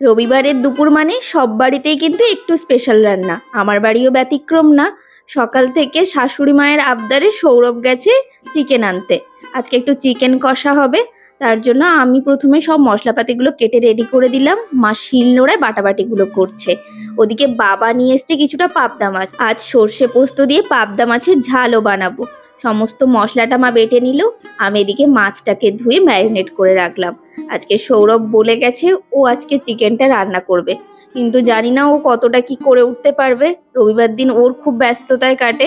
রবিবারের দুপুর মানে সব বাড়িতেই কিন্তু একটু স্পেশাল রান্না। আমার বাড়িও ব্যতিক্রম না। সকাল থেকে শাশুড়ি মায়ের আবদারে সৌরভ গেছে চিকেন আনতে। আজকে একটু চিকেন কষা হবে। তার জন্য আমি প্রথমে সব মশলাপাতিগুলো কেটে রেডি করে দিলাম। মা শিলনোড়ায় বাটাবাটিগুলো করছে। ওদিকে বাবা নিয়ে এসছে কিছুটা পাবদা মাছ। আজ সর্ষে পোস্ত দিয়ে পাবদা মাছের ঝালও বানাবো। সমস্ত মশলাটা মা বেটে নিল। আমি এদিকে মাছটাকে ধুয়ে ম্যারিনেট করে রাখলাম। আজকে সৌরভ বলে গেছে ও আজকে চিকেনটা রান্না করবে, কিন্তু জানি না ও কতটা কি করে উঠতে পারবে। রবিবার দিন ওর খুব ব্যস্ততায় কাটে।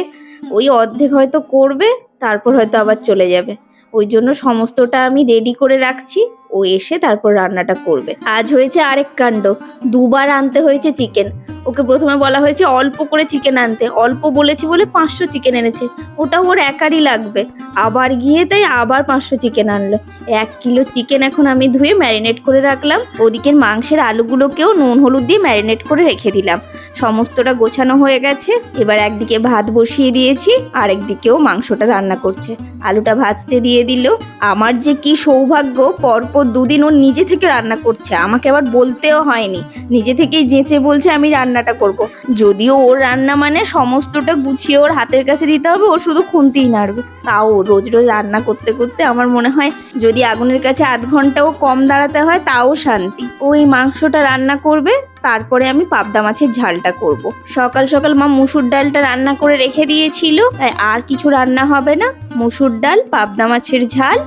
ওই অর্ধেক হয়তো করবে, তারপর হয়তো আবার চলে যাবে। ওই জন্য সমস্তটা আমি রেডি করে রাখছি। ও এসে তারপর রান্নাটা করবে। আজ হয়েছে আরেক কাণ্ড। দুবার আনতে হয়েছে চিকেন। ওকে প্রথমে বলা হয়েছে অল্প করে চিকেন আনতে, অল্প বলেছি বলে 500 চিকেন এনেছে। ওটা ওর একারই লাগবে। আবার গিয়ে তাই আবার 500 চিকেন আনলো। 1 কিলো চিকেন এখন আমি ধুয়ে ম্যারিনেট করে রাখলাম। ওদিকের মাংসের আলুগুলোকেও নুন হলুদ দিয়ে ম্যারিনেট করে রেখে দিলাম। সমস্তটা গোছানো হয়ে গেছে। এবার একদিকে ভাত বসিয়ে দিয়েছি, আর একদিকেও মাংসটা রান্না করছে। আলুটা ভাজতে দিয়ে দিল। আমার যে কি সৌভাগ্য, পরপর দুদিন ও নিজে থেকে রান্না করছে। আমাকে আবার বলতেও হয়নি, নিজে থেকেই যেচে বলছে আমি রান্নাটা করব। যদিও ওর রান্না মানে সমস্তটা গুছিয়ে ওর হাতের কাছে দিতে হবে, ও শুধু খুন্তিই নাড়বে। তাও রোজ রোজ রান্না করতে করতে আমার মনে হয় যদি আগুনের কাছে আধ ঘন্টাও কম দাঁড়াতে হয় তাও শান্তি। ওই মাংসটা রান্না করবে, তারপরে আমি পাবদা মাছের ঝালটা করব। সকাল সকাল মা মুসুর ডালটা রান্না করে রেখে দিয়েছিল, তাই আর কিছু রান্না হবে না। মুসুর ডাল, পাবদা মাছের ঝাল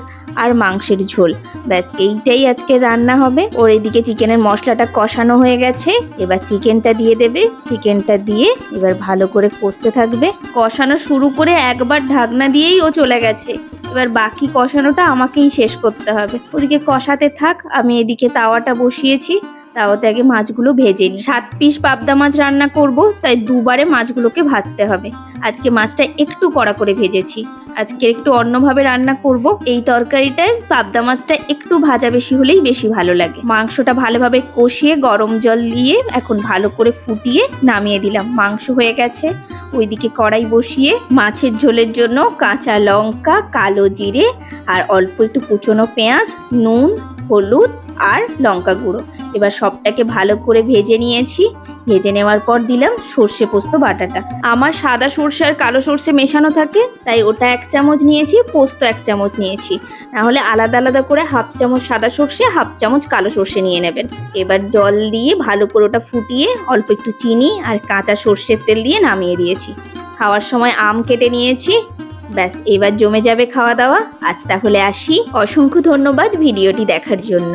আর মাংসের ঝোল, ব্যাস এইটাই আজকে রান্না হবে। ওর এদিকে চিকেনের মশলাটা কষানো হয়ে গেছে। এবার চিকেনটা দিয়ে দেবে। চিকেনটা দিয়ে এবার ভালো করে কষতে থাকবে। কষানো শুরু করে একবার ঢাকনা দিয়েই ও চলে গেছে। এবার বাকি কষানোটা আমাকেই শেষ করতে হবে। ওদিকে কষাতে থাক, আমি এদিকে তাওয়াটা বসিয়েছি। তাওয়াতে আগে মাছগুলো ভেজে নিই। 7 পিস পাবদা মাছ রান্না করব, তাই দুবারে মাছগুলোকে ভাজতে হবে। আজকে মাছটা একটু কড়া করে ভেজেছি। আজকে একটু অন্যভাবে রান্না করব। এই তরকারিটায় পাবদা মাছটা একটু ভাজা বেশি হলেই বেশি ভালো লাগে। মাংসটা ভালোভাবে কষিয়ে গরম জল দিয়ে এখন ভালো করে ফুটিয়ে নামিয়ে দিলাম। মাংস হয়ে গেছে। ওইদিকে কড়াই বসিয়ে মাছের ঝোলের জন্য কাঁচা লঙ্কা, কালো জিরে আর অল্প একটু কুচনো পেঁয়াজ, নুন, হলুদ আর লঙ্কা গুঁড়ো এবার সবটাকে ভালো করে ভেজে নিয়েছি। ভেজে নেওয়ার পর দিলাম সর্ষে পোস্ত বাটাটা। আমার সাদা সর্ষে আর কালো সর্ষে মেশানো থাকে, তাই ওটা 1 চামচ নিয়েছি, পোস্ত 1 চামচ নিয়েছি। নাহলে আলাদা আলাদা করে 1/2 চামচ সাদা সর্ষে, 1/2 চামচ কালো সর্ষে নিয়ে নেবেন। এবার জল দিয়ে ভালো করে ওটা ফুটিয়ে অল্প একটু চিনি আর কাঁচা সর্ষের তেল দিয়ে নামিয়ে দিয়েছি। খাওয়ার সময় আম কেটে নিয়েছি। ব্যাস এবার জমে যাবে খাওয়া দাওয়া। আজ তাহলে আসি। অসংখ্য ধন্যবাদ ভিডিওটি দেখার জন্য।